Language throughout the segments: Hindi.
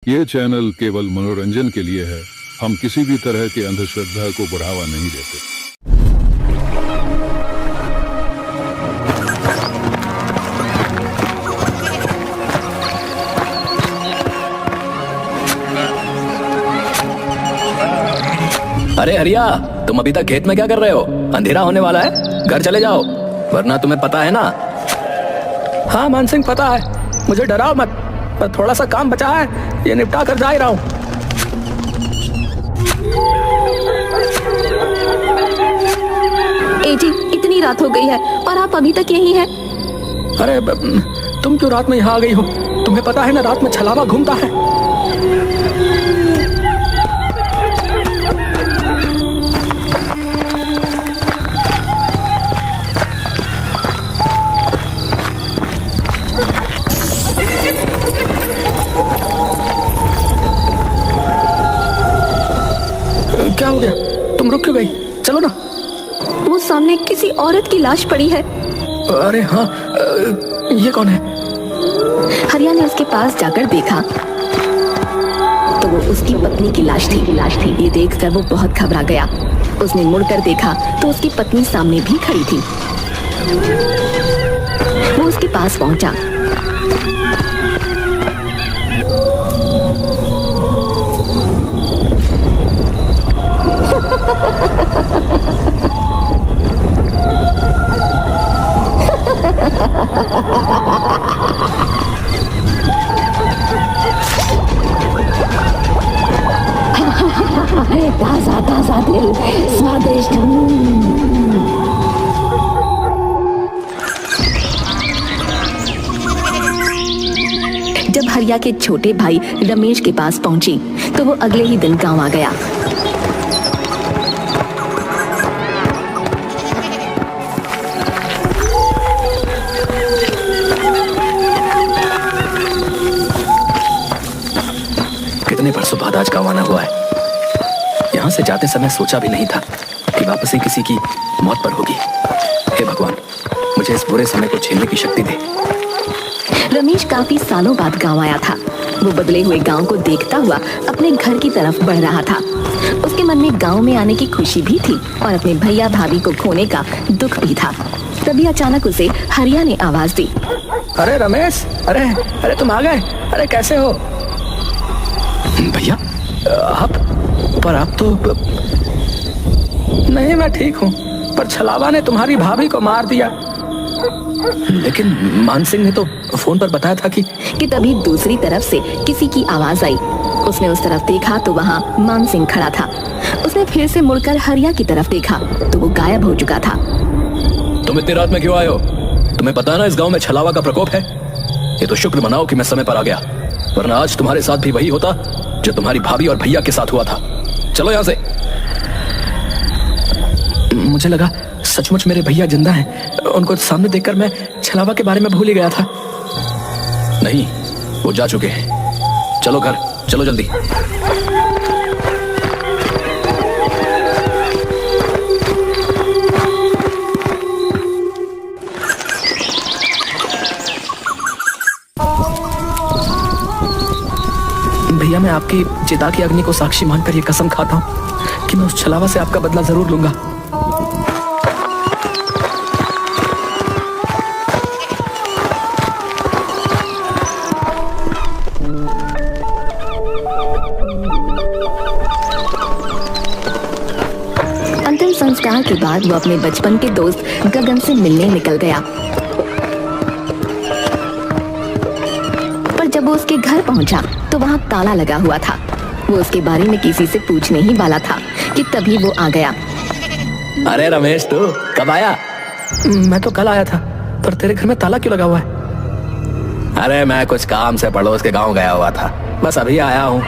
ये चैनल केवल मनोरंजन के लिए है। हम किसी भी तरह की अंधश्रद्धा को बढ़ावा नहीं देते। अरे हरिया, तुम अभी तक खेत में क्या कर रहे हो? अंधेरा होने वाला है, घर चले जाओ, वरना तुम्हें पता है ना। हाँ मान सिंह, पता है, मुझे डराओ मत, पर थोड़ा सा काम बचा है, ये निपटा कर जा ही रहा हूँ। ए जी, इतनी रात हो गई है और आप अभी तक यहीं हैं? अरे तुम क्यों रात में यहाँ आ गई हो? तुम्हें पता है ना, रात में छलावा घूमता है। क्या हो गया? तुम रुक क्यों गई? चलो ना। वो सामने किसी औरत की लाश पड़ी है। अरे हाँ, ये कौन है? हरिया ने उसके पास जाकर देखा तो वो उसकी पत्नी की लाश थी। ये देखकर वो बहुत घबरा गया। उसने मुड़कर देखा तो उसकी पत्नी सामने भी खड़ी थी। वो उसके पास पहुंचा। ताजा ताजा दिल, स्वादिष्ट। जब हरिया के छोटे भाई रमेश के पास पहुंची तो वो अगले ही दिन गांव आ गया। कितने बरसों बाद आज गाँव आना हुआ है। यहाँ से जाते समय सोचा भी नहीं था कि वापसी किसी की मौत पर होगी। हे भगवान, मुझे इस बुरे समय को झेलने की शक्ति दे। रमेश काफी सालों बाद गांव आया था। वो बदले हुए गांव को देखता हुआ अपने घर की तरफ बढ़ रहा था। उसके मन में गांव में आने की खुशी भी थी और अपने भैया भाभी को खोने का दुख भी था। तभी अचानक उसे हरिया ने आवाज दी। अरे रमेश, अरे तुम आ गए। अरे कैसे हो? भैया आप तो नहीं, मैं ठीक हूँ, पर छलावा ने तुम्हारी भाभी को मार दिया। लेकिन मान सिंह ने तो फोन पर बताया था कि तभी दूसरी तरफ से किसी की आवाज आई। उसने उस तरफ देखा तो वहाँ मान सिंह खड़ा था। उसने फिर से मुड़कर हरिया की तरफ देखा तो वो गायब हो चुका था। तुम इतनी रात में क्यों आए हो? तुम्हें पता है ना इस गांव में छलावा का प्रकोप है। ये तो शुक्र मनाओ कि मैं समय पर आ गया, वरना आज तुम्हारे साथ भी वही होता जो तुम्हारी भाभी और भैया के साथ हुआ था। चलो यहाँ से। मुझे लगा सचमुच मेरे भैया जिंदा हैं। उनको सामने देखकर मैं छलावा के बारे में भूल ही गया था। नहीं, वो जा चुके हैं। चलो घर, चलो जल्दी। भैया, मैं आपकी चिता की अग्नि को साक्षी मानकर ये कसम खाता हूँ कि मैं उस छलावा से आपका बदला जरूर लूंगा। अंतिम संस्कार के बाद वो अपने बचपन के दोस्त गगन से मिलने निकल गया। पर जब वो उसके घर पहुंचा तो वहाँ ताला लगा हुआ था। वो उसके बारे में किसी से पूछने ही वाला था कि तभी वो आ गया। अरे रमेश, तू कब आया? मैं तो कल आया था, पर तेरे घर में ताला क्यों लगा हुआ है? अरे मैं कुछ काम से पड़ोस के गांव गया हुआ था, बस अभी आया हूँ।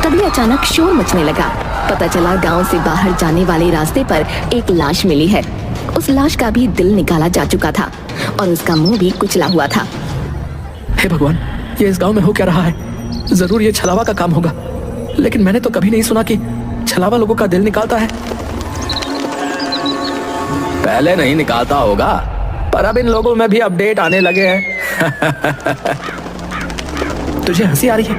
तभी अचानक शोर मचने लगा। पता चला गांव से बाहर जाने वाले रास्ते पर एक लाश मिली है। उस लाश का भी दिल निकाला जा चुका था और उसका मुंह भी कुचला हुआ था। हे भगवान, ये इस गांव में हो क्या रहा है? जरूर ये छलावा का काम होगा, लेकिन मैंने तो कभी नहीं सुना कि छलावा लोगों का दिल निकालता है। पहले नहीं निकालता होगा, पर अब इन लोगों में भी अपडेट आने लगे हैं। तुझे हंसी आ रही है?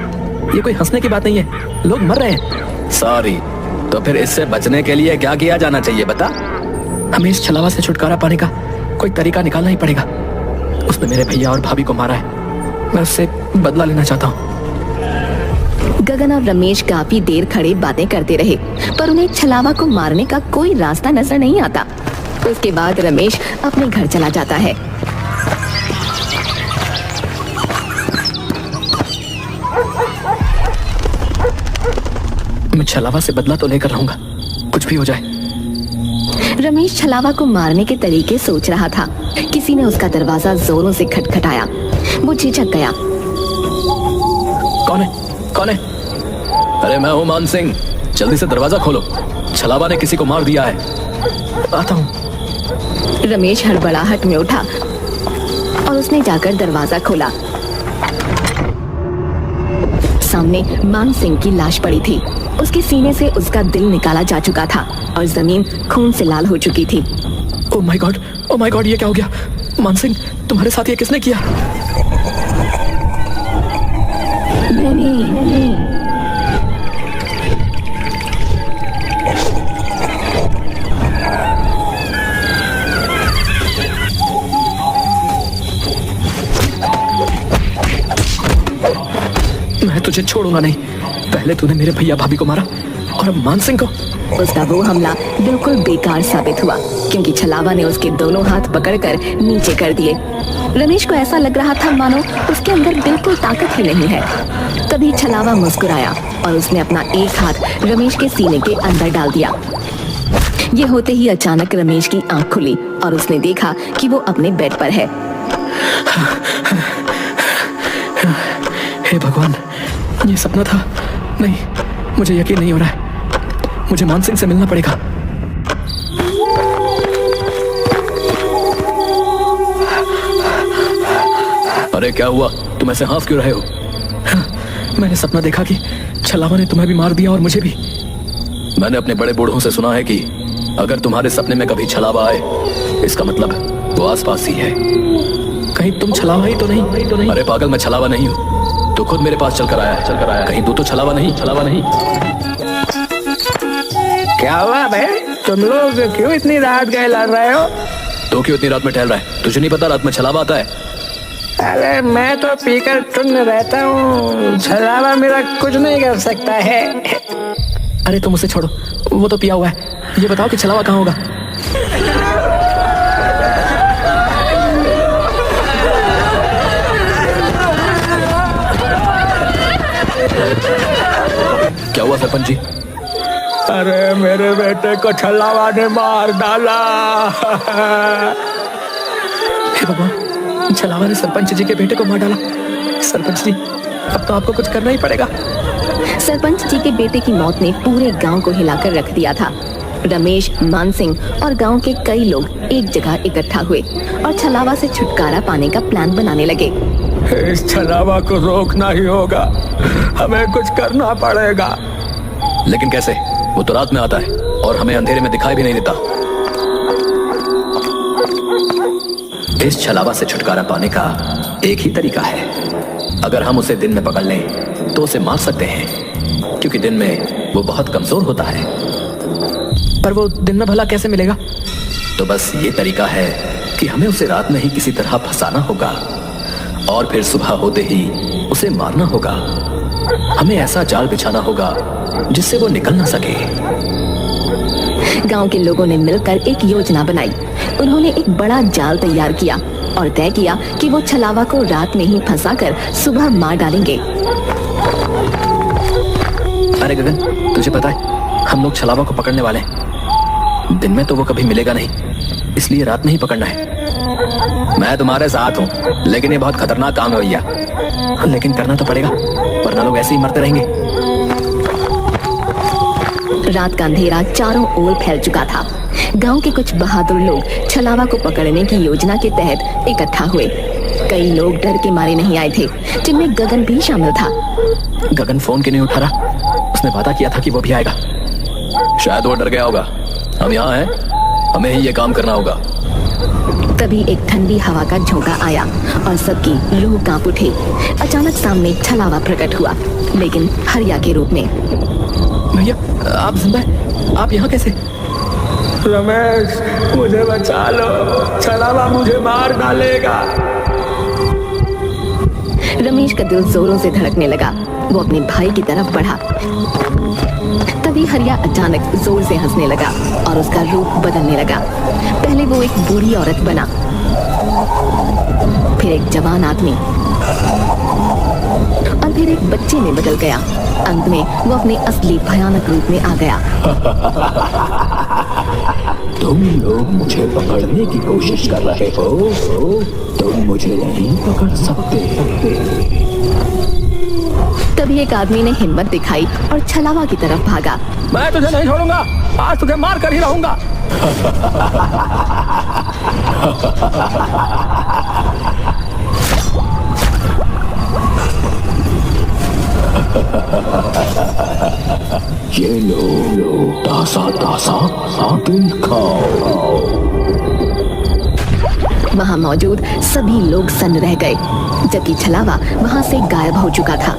ये कोई हंसने की बात नहीं है, लोग मर रहे हैं। सॉरी, तो फिर इससे बचने के लिए क्या किया जाना चाहिए बता? हमें इस छलावा से छुटकारा पाने का कोई तरीका निकालना ही पड़ेगा। उसने मेरे भैया और भाभी को मारा है, मैं उससे बदला लेना चाहता हूँ। गगन और रमेश काफी देर खड़े बातें करते रहे, पर उन्हें छलावा को मारने का कोई रास्ता नजर नहीं आता। उसके बाद रमेश अपने घर चला जाता है। मैं छलावा से बदला तो लेकर रहूंगा, कुछ भी हो जाए। रमेश छलावा को मारने के तरीके सोच रहा था। किसी ने उसका दरवाजा जोरों से खटखटाया। वो झिझक गया। कौन है? कौन है? अरे मैं हूँ मान सिंह, जल्दी से दरवाजा खोलो, छलावा ने किसी को मार दिया है। आता हूँ। रमेश हड़बड़ाहट में उठा और उसने जाकर दरवाजा खोला। सामने मान सिंह की लाश पड़ी थी। उसके सीने से उसका दिल निकाला जा चुका था और जमीन खून से लाल हो चुकी थी। ओह माय गॉड, ये क्या हो गया? मान सिंह, तुम्हारे साथ ये किसने किया? मैं तुझे छोड़ूंगा नहीं। पहले तूने मेरे भैया भाभी को मारा और अब मान सिंह को। उसका वो हमला बिल्कुल बेकार साबित हुआ, क्योंकि छलावा ने उसके दोनों हाथ पकड़कर नीचे कर दिए। रमेश को ऐसा लग रहा था मानो उसके अंदर बिल्कुल ताकत ही नहीं है। तभी छलावा मुस्कुराया और उसने अपना एक हाथ रमेश के सीने के अंदर डाल दिया। ये होते ही अचानक रमेश की आंख खुली और उसने देखा कि वो अपने बेड पर है। हे भगवान, ये सपना था? नहीं, मुझे यकीन नहीं हो रहा है। मुझे मान सिंह से मिलना पड़ेगा। अरे क्या हुआ? तुम ऐसे हाफ क्यों रहे हो? मैंने सपना देखा कि छलावा ने तुम्हें भी मार दिया और मुझे भी। मैंने अपने बड़े बूढ़ों से सुना है कि अगर तुम्हारे सपने में कभी छलावा आए, इसका मतलब वो आसपास ही है। कहीं तुम छलावा ही तो नहीं? अरे पागल, मैं छलावा नहीं हूँ। तो खुद मेरे पास चलकर आया। कहीं तू तो छलावा नहीं? क्या हुआ भाई, तुम लोग क्यों इतनी रात गए लड़ रहे हो? तो क्यों इतनी रात में टहल रहा है? तुझे नहीं पता रात में छलावा आता है? अरे मैं तो पीकर टुन्न रहता हूँ, छलावा मेरा कुछ नहीं कर सकता है। अरे तुम उसे छोड़ो, वो तो पिया हुआ है। ये बताओ कि छलावा कहाँ होगा? क्या हुआ सरपंच जी? अरे मेरे बेटे को छलावा ने मार डाला। हे भगवान, छलावा ने सरपंच जी के बेटे को मार डाला। सरपंच जी, अब तो आपको कुछ करना ही पड़ेगा। सरपंच जी के बेटे की मौत ने पूरे गांव को हिलाकर रख दिया था। रमेश, मान सिंह और गांव के कई लोग एक जगह इकट्ठा हुए और छलावा से छुटकारा पाने का प्लान बनाने लगे। इस छलावा को रोकना ही होगा, हमें कुछ करना पड़ेगा। लेकिन कैसे? वो तो रात में आता है और हमें अंधेरे में दिखाई भी नहीं देता। इस छलावा से छुटकारा पाने का एक ही तरीका है। अगर हम उसे दिन में पकड़ लें तो उसे मार सकते हैं, क्योंकि दिन में वो बहुत कमजोर होता है। पर वो दिन में भला कैसे मिलेगा? तो बस ये तरीका है कि हमें उसे रात में ही किसी तरह फंसाना होगा और फिर सुबह होते ही उसे मारना होगा। हमें ऐसा जाल बिछाना होगा जिससे वो निकल ना सके। गांव के लोगों ने मिलकर एक योजना बनाई। उन्होंने एक बड़ा जाल तैयार किया और तय किया कि वो छलावा को रात में ही फंसाकर सुबह मार डालेंगे। अरे गगन, तुझे पता है हम लोग छलावा को पकड़ने वाले हैं। दिन में तो वो कभी मिलेगा नहीं, इसलिए रात में ही पकड़ना है। मैं तुम्हारे साथ हूँ, लेकिन ये बहुत खतरनाक काम है भैया। लेकिन करना तो पड़ेगा, वरना लोग ऐसे ही मरते रहेंगे। रात का अंधेरा चारों ओर फैल चुका था। गांव के कुछ बहादुर लोग छलावा को पकड़ने की योजना के तहत इकट्ठा हुए। कई लोग डर के मारे नहीं आए थे, जिनमें गगन भी शामिल था। गगन फोन क्यों नहीं उठा रहा? उसने वादा किया था कि वो भी आएगा। शायद वो डर गया होगा। हम यहाँ हैं, हमें ही ये काम करना होगा। तभी एक ठंडी हवा का झोंका आया और सबकी रूह कांप उठी। अचानक सामने छलावा प्रकट हुआ, लेकिन हरिया के रूप में। भैया आप जिंदा हैं? आप यहाँ कैसे? रमेश, मुझे बचा लो, छलावा मुझे मार डालेगा। रमेश का दिल जोरों से धड़कने लगा। वो अपने भाई की तरफ बढ़ा। तभी हरिया अचानक जोर से हंसने लगा और उसका रूप बदलने लगा। पहले वो एक बूढ़ी औरत बना, फिर एक जवान आदमी और फिर एक बच्चे में बदल गया। अंत में वो अपने असली भयानक रूप में आ गया। तुम लोग मुझे पकड़ने की कोशिश कर रहे हो, तुम मुझे नहीं पकड़ सकते। तभी एक आदमी ने हिम्मत दिखाई और छलावा की तरफ भागा। मैं तुझे नहीं छोड़ूंगा, आज तुझे मार कर ही रहूंगा। ये लो तासा तासा दिल खाओ। वहाँ मौजूद सभी लोग सन्न रह गए, जबकि छलावा वहाँ से गायब हो चुका था।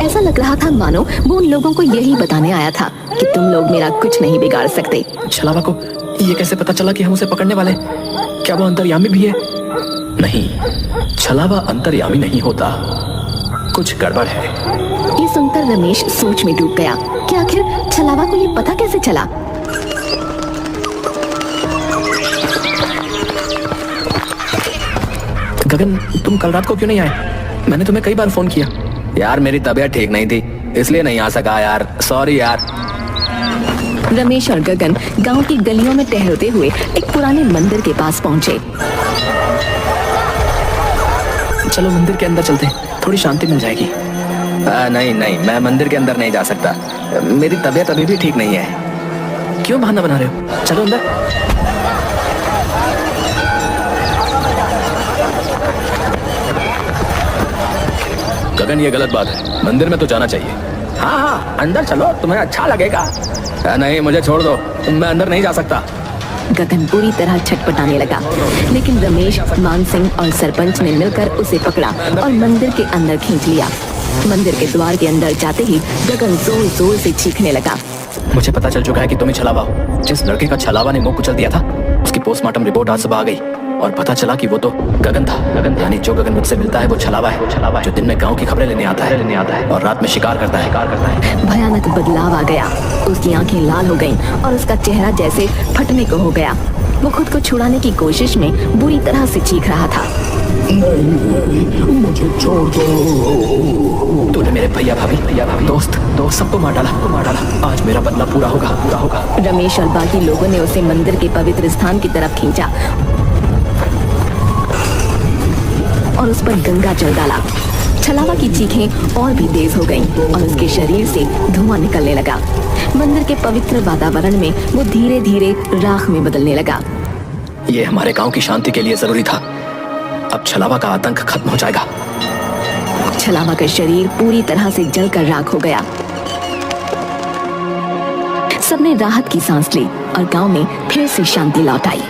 ऐसा लग रहा था मानो वो उन लोगों को यही बताने आया था कि तुम लोग मेरा कुछ नहीं बिगाड़ सकते। छलावा को ये कैसे पता चला कि हम उसे पकड़ने वाले? क्या वो अंतर्यामी भी है? नहीं, छलावा अंतर्यामी नहीं होता, कुछ गड़बड़ है। ये सुनकर रमेश सोच में डूब गया कि आखिर छलावा को ये पता कैसे चला। गगन, तुम कल रात को क्यों नहीं आए? मैंने तुम्हें कई बार फोन किया। यार मेरी तबीयत ठीक नहीं थी, इसलिए नहीं आ सका यार, सॉरी यार। रमेश और गगन गांव की गलियों में टहलते हुए एक पुराने मंदिर के पास पहुंचे। चलो मंदिर के अंदर चलते हैं, थोड़ी शांति मिल जाएगी। नहीं नहीं, मैं मंदिर के अंदर नहीं जा सकता, मेरी तबीयत अभी भी ठीक नहीं है। क्यों बहाना बना रहे हो? चलो अंदर। गगन, ये गलत बात है, मंदिर में तो जाना चाहिए। हाँ हाँ, अंदर चलो, तुम्हें अच्छा लगेगा। नहीं, मुझे छोड़ दो, मैं अंदर नहीं जा सकता। गगन पूरी तरह छटपटाने लगा, लेकिन रमेश, मान सिंह और सरपंच ने मिलकर उसे पकड़ा और मंदिर के अंदर खींच लिया। मंदिर के द्वार के अंदर जाते ही गगन जोर जोर से चीखने लगा। मुझे पता चल चुका है कि तुम ही छलावा हो। जिस लड़के का छलावा ने मुंह कुचल दिया था, उसकी पोस्टमार्टम रिपोर्ट आज सुबह आ गई और पता चला कि वो तो गगन था। गगन यानी जो गगन मुझसे मिलता है वो छलावा है। वो छलावा है जो दिन में गांव की खबरें लेने आता है और रात में शिकार करता है। भयानक बदलाव आ गया। उसकी आंखें लाल हो गईं और उसका चेहरा जैसे फटने को हो गया। वो खुद को छुड़ाने की कोशिश में बुरी तरह से चीख रहा था। नहीं, मुझे छोड़ दो। तूने मेरे भैया भाभी दोस्त सबको मार डाला। आज मेरा बदला पूरा होगा। रमेश और बाकी लोगों ने उसे मंदिर के पवित्र स्थान की तरफ खींचा और उस पर गंगा जल डाला। छलावा की चीखें और भी तेज हो गईं और उसके शरीर से धुआं निकलने लगा। मंदिर के पवित्र वातावरण में वो धीरे धीरे राख में बदलने लगा। ये हमारे गांव की शांति के लिए जरूरी था। अब छलावा का आतंक खत्म हो जाएगा। छलावा का शरीर पूरी तरह से जलकर राख हो गया। सबने राहत की सांस ली और गांव में फिर से शांति लौट आई।